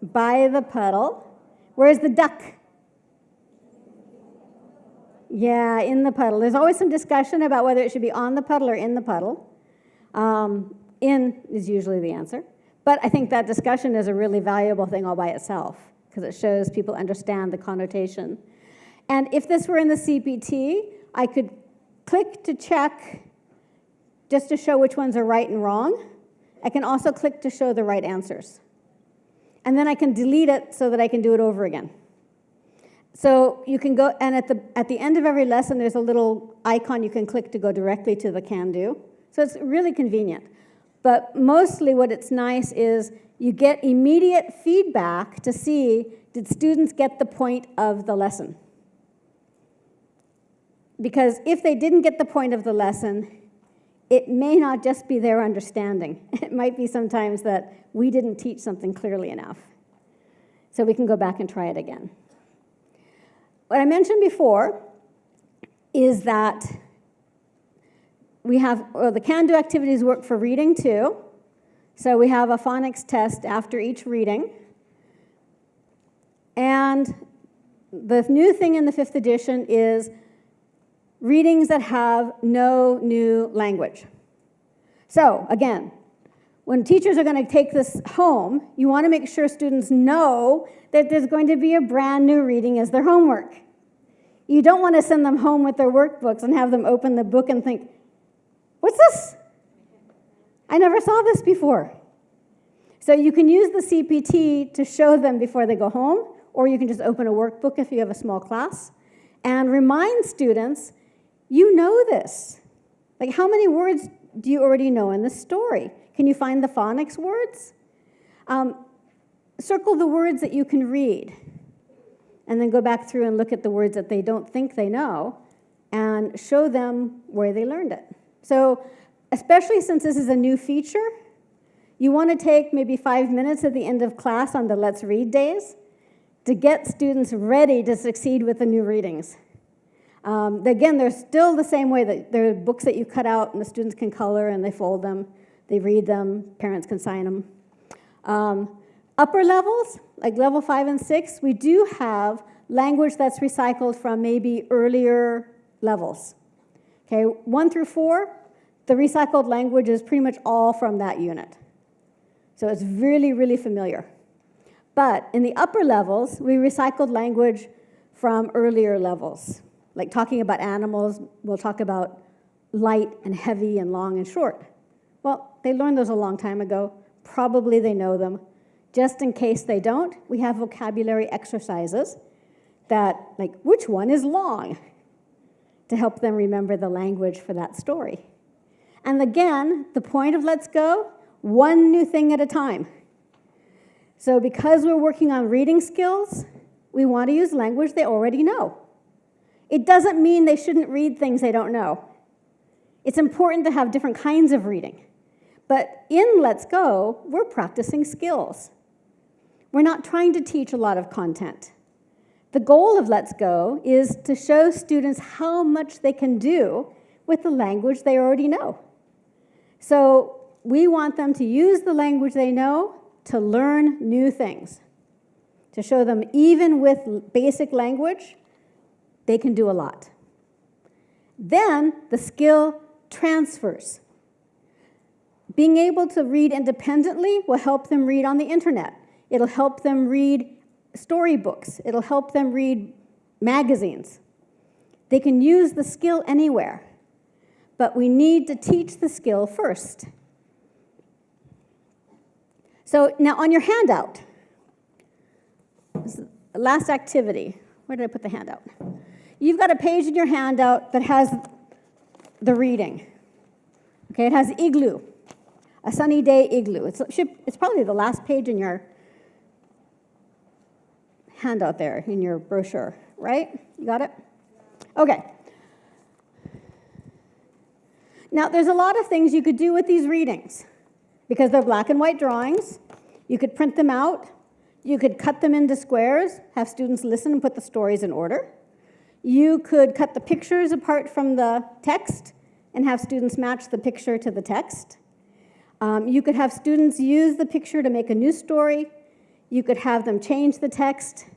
By the puddle. Where's the duck? Yeah, in the puddle. There's always some discussion about whether it should be on the puddle or in the puddle. In is usually the answer. But I think that discussion is a really valuable thing all by itself because it shows people understand the connotation. And if this were in the CPT, I could click to check just to show which ones are right and wrong. I can also click to show the right answers. And then I can delete it so that I can do it over again. So you can go, and at the end of every lesson, there's a little icon you can click to go directly to the can-do. So it's really convenient. But mostly what it's nice is you get immediate feedback to see, did students get the point of the lesson? Because if they didn't get the point of the lesson, it may not just be their understanding. It might be sometimes that we didn't teach something clearly enough. So we can go back and try it again. What I mentioned before is that we have, the can-do activities work for reading too. So we have a phonics test after each reading. And the new thing in the 5th edition is readings that have no new language. So again, when teachers are going to take this home, you want to make sure students know that there's going to be a brand new reading as their homework. You don't want to send them home with their workbooks and have them open the book and think, what's this? I never saw this before. So you can use the CPT to show them before they go home, or you can just open a workbook if you have a small class, and remind students, you know this. Like, how many words do you already know in the story? Can you find the phonics words? Circle the words that you can read, and then go back through and look at the words that they don't think they know, and show them where they learned it. So, especially since this is a new feature, you want to take maybe 5 minutes at the end of class on the Let's Read days to get students ready to succeed with the new readings. Again, they're still the same way that there are books that you cut out and the students can color and they fold them, they read them, parents can sign them. Upper levels, like level 5 and 6, we do have language that's recycled from maybe earlier levels. Okay, 1 through 4, the recycled language is pretty much all from that unit. So it's really, really familiar. But in the upper levels, we recycled language from earlier levels. Like talking about animals, we'll talk about light and heavy and long and short. Well, they learned those a long time ago. Probably they know them. Just in case they don't, we have vocabulary exercises that, like, which one is long? To help them remember the language for that story. And again, the point of Let's Go, one new thing at a time. So because we're working on reading skills, we want to use language they already know. It doesn't mean they shouldn't read things they don't know. It's important to have different kinds of reading. But in Let's Go, we're practicing skills. We're not trying to teach a lot of content. The goal of Let's Go is to show students how much they can do with the language they already know. So we want them to use the language they know to learn new things, to show them even with basic language, they can do a lot. Then the skill transfers. Being able to read independently will help them read on the internet. It'll help them read storybooks. It'll help them read magazines. They can use the skill anywhere, but we need to teach the skill first. So now on your handout, last activity. Where did I put the handout? You've got a page in your handout that has the reading. Okay, it has igloo, a sunny day igloo. It's probably the last page in your handout there, in your brochure, right? You got it? Okay. Now, there's a lot of things you could do with these readings. Because they're black and white drawings, you could print them out, you could cut them into squares, have students listen and put the stories in order. You could cut the pictures apart from the text and have students match the picture to the text. You could have students use the picture to make a new story. You could have them change the text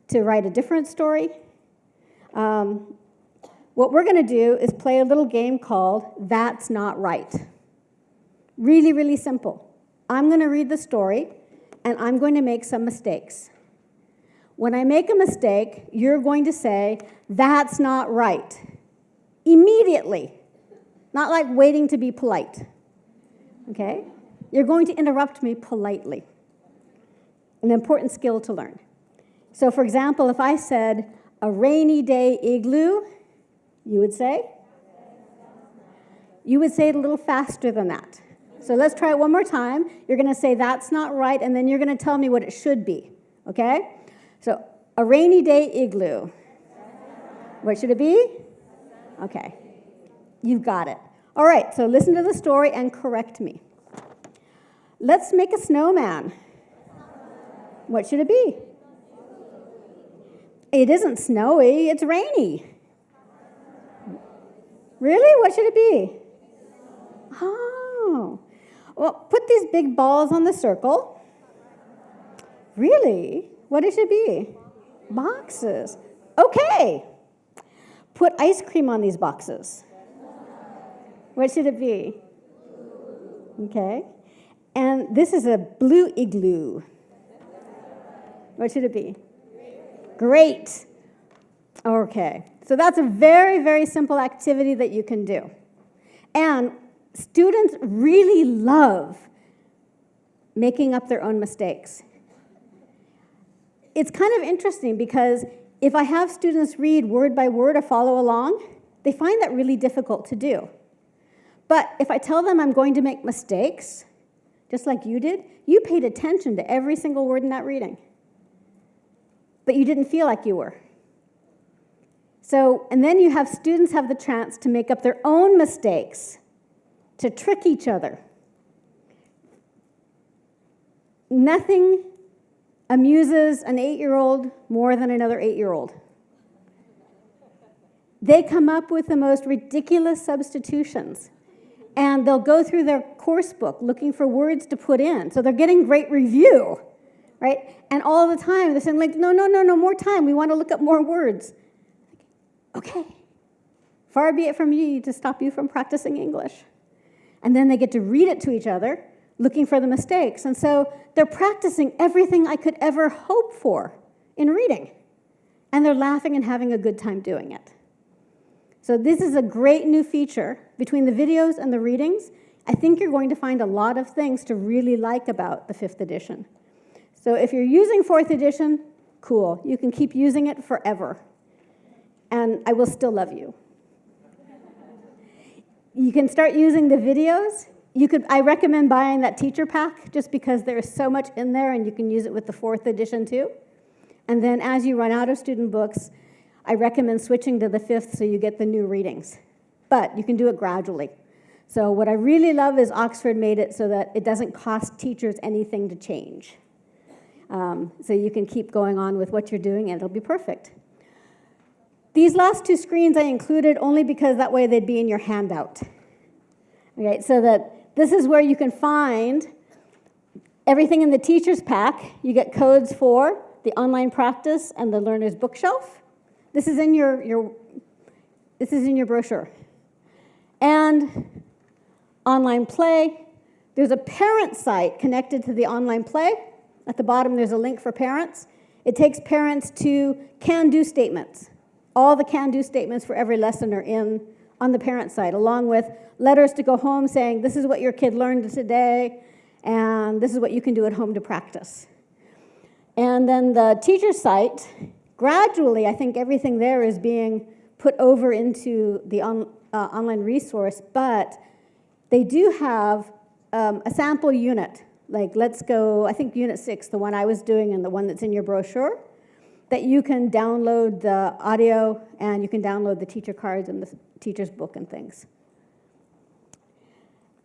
to write a different story. What we're going to do is play a little game called That's Not Right. Really, really simple. I'm going to read the story, and I'm going to make some mistakes. When I make a mistake, you're going to say, that's not right. Immediately. Not like waiting to be polite. Okay? You're going to interrupt me politely. An important skill to learn. So, for example, if I said, a rainy day igloo, you would say? You would say it a little faster than that. So let's try it one more time. You're going to say, that's not right, and then you're going to tell me what it should be, okay? So, a rainy day igloo. What should it be? Okay. You've got it. All right, so listen to the story and correct me. Let's make a snowman. What should it be? It isn't snowy, it's rainy. Really? What should it be? Oh. Well, put these big balls on the circle. Really? What should it be? Boxes. Okay. Put ice cream on these boxes. What should it be? Okay. And this is a blue igloo. What should it be? Great. Okay. So that's a very, very simple activity that you can do. And students really love making up their own mistakes. It's kind of interesting because if I have students read word by word or follow along, they find that really difficult to do. But if I tell them I'm going to make mistakes, just like you did, you paid attention to every single word in that reading. But you didn't feel like you were. So, and then you have students have the chance to make up their own mistakes, to trick each other. Nothing amuses an 8-year-old more than another 8-year-old. They come up with the most ridiculous substitutions. And they'll go through their course book looking for words to put in. So they're getting great review, right? And all the time they're saying, like, no, more time. We want to look up more words. Okay. Far be it from you to stop you from practicing English. And then they get to read it to each other, looking for the mistakes. And so they're practicing everything I could ever hope for in reading. And they're laughing and having a good time doing it. So this is a great new feature. Between the videos and the readings, I think you're going to find a lot of things to really like about the 5th edition. So if you're using 4th edition, cool. You can keep using it forever. And I will still love you. You can start using the videos. I recommend buying that teacher pack just because there is so much in there and you can use it with the 4th edition too. And then as you run out of student books, I recommend switching to the 5th so you get the new readings. But you can do it gradually. So what I really love is Oxford made it so that it doesn't cost teachers anything to change. So you can keep going on with what you're doing and it'll be perfect. These last 2 screens I included only because that way they'd be in your handout. Okay, so that this is where you can find everything in the teacher's pack. You get codes for the online practice and the learner's bookshelf. This is in your brochure. And online play. There's a parent site connected to the online play. At the bottom, there's a link for parents. It takes parents to can-do statements. All the can-do statements for every lesson are on the parent site, along with letters to go home saying, this is what your kid learned today, and this is what you can do at home to practice. And then the teacher site, gradually, I think everything there is being put over into the online resource, but they do have a sample unit. Like, let's go, I think Unit 6, the one I was doing and the one that's in your brochure, that you can download the audio and you can download the teacher cards and the teacher's book and things.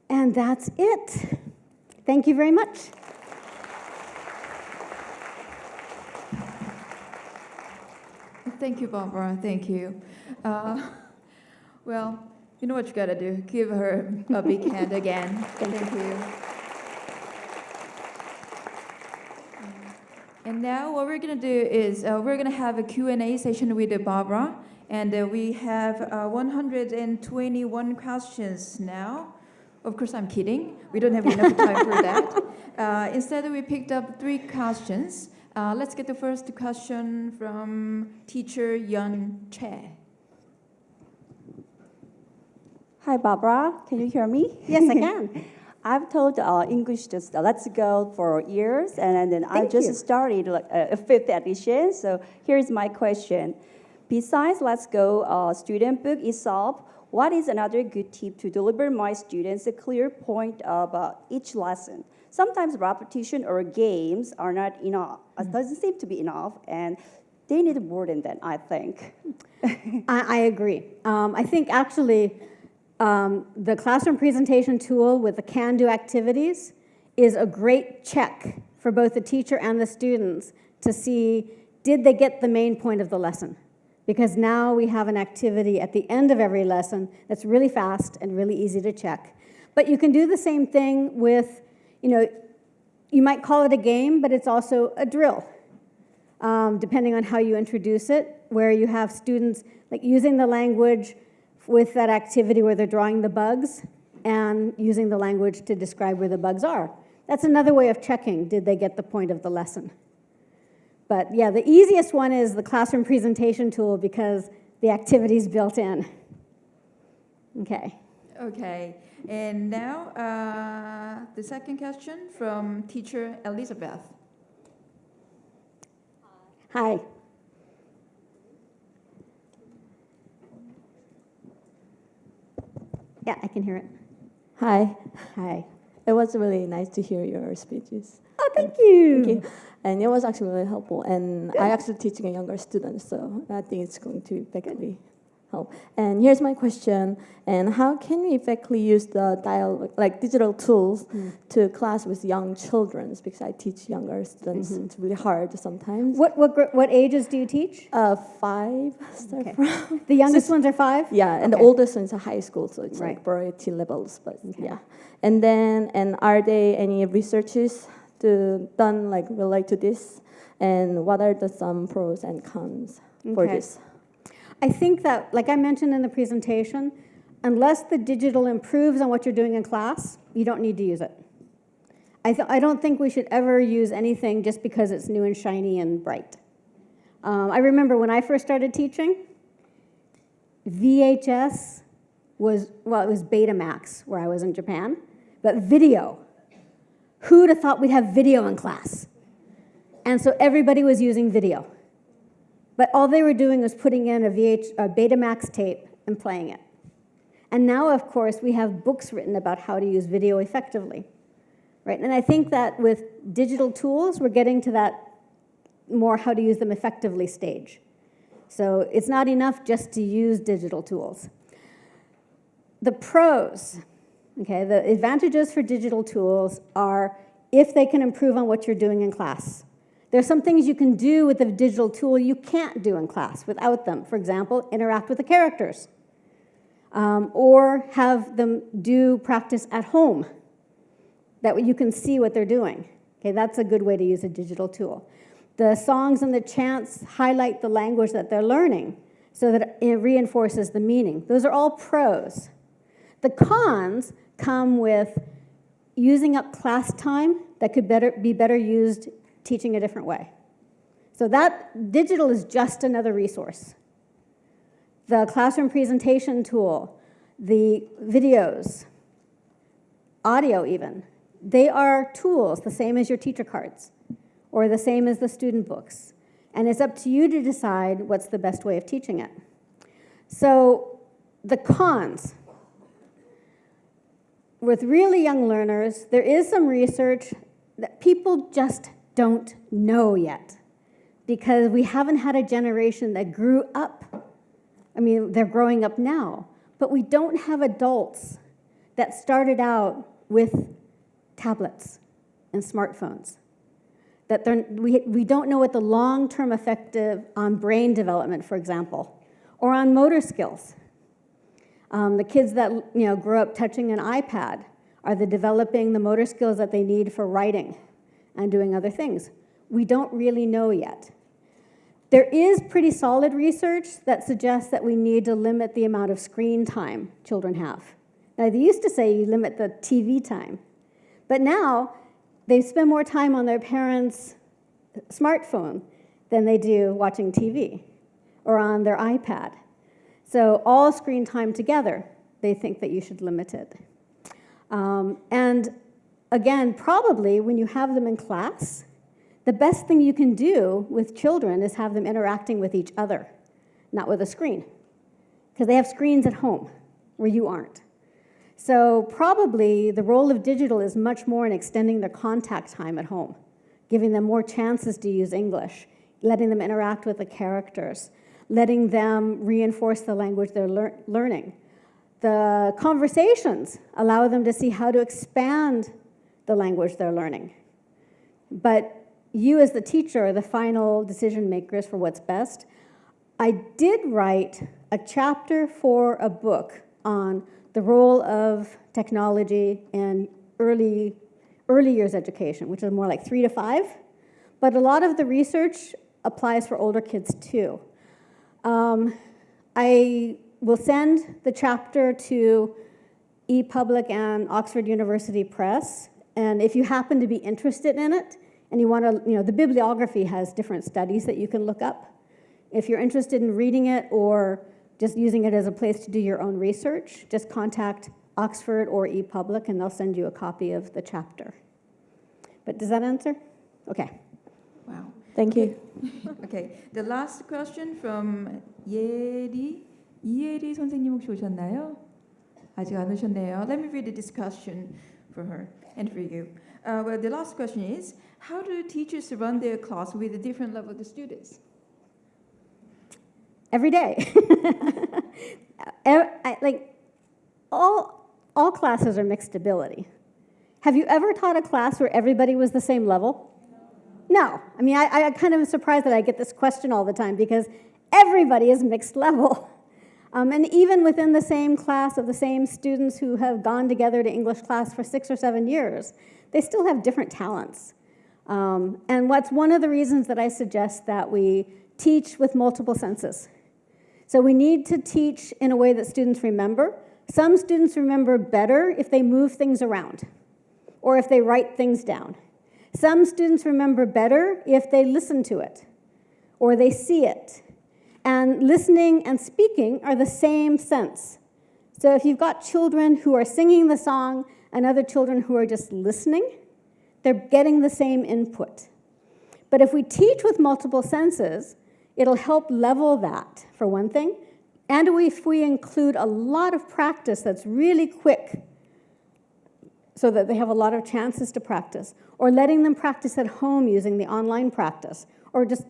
And that's it. Thank you very much. Thank you, Barbara. Thank you. Well, you know what you gotta do. Give her a big hand again. Thank you. And now what we're gonna do is we're gonna have a Q&A session with Barbara, and we have 121 questions now. Of course, I'm kidding. We don't have enough time for that. Instead, we picked up 3 questions. Let's get the first question from teacher Yun Che. Hi, Barbara. Can you hear me? Yes, I can. I've taught English just Let's Go for years, and then I Thank just you. started a 5th edition. So here's my question. Besides Let's Go student book itself, what is another good tip to deliver my students a clear point about each lesson? Sometimes repetition or games are not enough. It doesn't seem to be enough, and they need more than that, I think. I agree. I think actually The classroom presentation tool with the can-do activities is a great check for both the teacher and the students to see, did they get the main point of the lesson? Because now we have an activity at the end of every lesson that's really fast and really easy to check. But you can do the same thing with, you might call it a game, but it's also a drill, depending on how you introduce it, where you have students like using the language with that activity where they're drawing the bugs and using the language to describe where the bugs are. That's another way of checking, did they get the point of the lesson? But yeah, the easiest one is the classroom presentation tool because the activity is built in. Okay. Okay, and now the second question from teacher Elizabeth. Hi. Yeah, I can hear it. Hi. Hi. It was really nice to hear your speeches. Oh, thank you. Thank you. And it was actually really helpful. And I actually teaching a younger student, so I think it's going to effectively help. And here's my question. And how can we effectively use the dialogue, like digital tools to class with young children? Because I teach younger students. It's really hard sometimes. What ages do you teach? 5 start Okay. from. The youngest ones are 5? Yeah, and Okay. the oldest ones are high school, so it's Right. like variety levels. But yeah, and then are there any researches done like relate to this? And what are some pros and cons for Okay. this? I think that, like I mentioned in the presentation, unless the digital improves on what you're doing in class, you don't need to use it. I don't think we should ever use anything just because it's new and shiny and bright. I remember when I first started teaching, VHS it was Betamax where I was in Japan, but video. Who'd have thought we'd have video in class? And so everybody was using video. But all they were doing was putting in a Betamax tape and playing it. And now, of course, we have books written about how to use video effectively, right? And I think that with digital tools, we're getting to that more how to use them effectively stage. So it's not enough just to use digital tools. The pros, okay, the advantages for digital tools are if they can improve on what you're doing in class. There's some things you can do with a digital tool you can't do in class without them. For example, interact with the characters. Or have them do practice at home. That way you can see what they're doing. Okay, that's a good way to use a digital tool. The songs and the chants highlight the language that they're learning so that it reinforces the meaning. Those are all pros. The cons come with using up class time that could be better used teaching a different way. So that digital is just another resource. The classroom presentation tool, the videos, audio even, they are tools, the same as your teacher cards or the same as the student books. And it's up to you to decide what's the best way of teaching it. So the cons. With really young learners, there is some research that people just don't know yet because we haven't had a generation that grew up. I mean, they're growing up now, but we don't have adults that started out with tablets and smartphones. That we don't know what the long-term effect on brain development, for example, or on motor skills. The kids that grow up touching an iPad, are they developing the motor skills that they need for writing and doing other things? We don't really know yet. There is pretty solid research that suggests that we need to limit the amount of screen time children have. Now, they used to say you limit the TV time, but now they spend more time on their parents' smartphone than they do watching TV or on their iPad. So all screen time together, they think that you should limit it. And again, probably when you have them in class, the best thing you can do with children is have them interacting with each other, not with a screen, because they have screens at home where you aren't. So probably the role of digital is much more in extending their contact time at home, giving them more chances to use English, letting them interact with the characters, letting them reinforce the language they're learning. The conversations allow them to see how to expand the language they're learning. But you as the teacher are the final decision makers for what's best. I did write a chapter for a book on the role of technology in early years education, which is more like 3 to 5. But a lot of the research applies for older kids too. I will send the chapter to ePublic and Oxford University Press. And if you happen to be interested in it, and you want to, the bibliography has different studies that you can look up. If you're interested in reading it or just using it as a place to do your own research, just contact Oxford or ePublic and they'll send you a copy of the chapter. But does that answer? Okay. Wow. Thank you. Okay. The last question from 이예리 선생님 혹시 오셨나요? 아직 안 오셨네요. Let me read the discussion for her and for you. Well, the last question is, how do teachers run their class with a different level of students? Every day. All classes are mixed ability. Have you ever taught a class where everybody was the same level? No. I mean, I kind of am surprised that I get this question all the time because everybody is mixed level. And even within the same class of the same students who have gone together to English class for 6 or 7 years, they still have different talents. And what's one of the reasons that I suggest that we teach with multiple senses. So we need to teach in a way that students remember. Some students remember better if they move things around or if they write things down. Some students remember better if they listen to it or they see it. And listening and speaking are the same sense. So if you've got children who are singing the song and other children who are just listening, they're getting the same input. But if we teach with multiple senses, it'll help level that, for one thing. And if we include a lot of practice that's really quick so that they have a lot of chances to practice, or letting them practice at home using the online practice, or just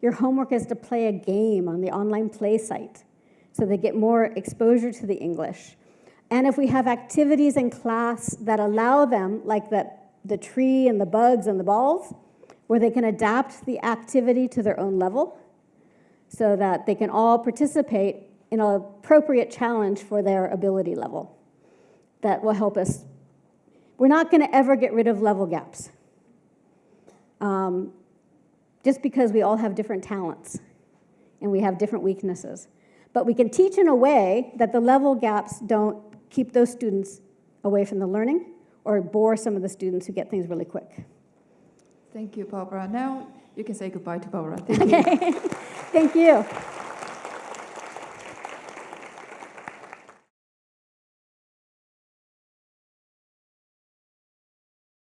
your homework is to play a game on the online play site so they get more exposure to the English. And if we have activities in class that allow them, like the tree and the bugs and the balls, where they can adapt the activity to their own level so that they can all participate in an appropriate challenge for their ability level. That will help us. We're not going to ever get rid of level gaps. Just because we all have different talents and we have different weaknesses. But we can teach in a way that the level gaps don't keep those students away from the learning or bore some of the students who get things really quick. Thank you, Barbara. Now you can say goodbye to Barbara. Thank you. Thank you.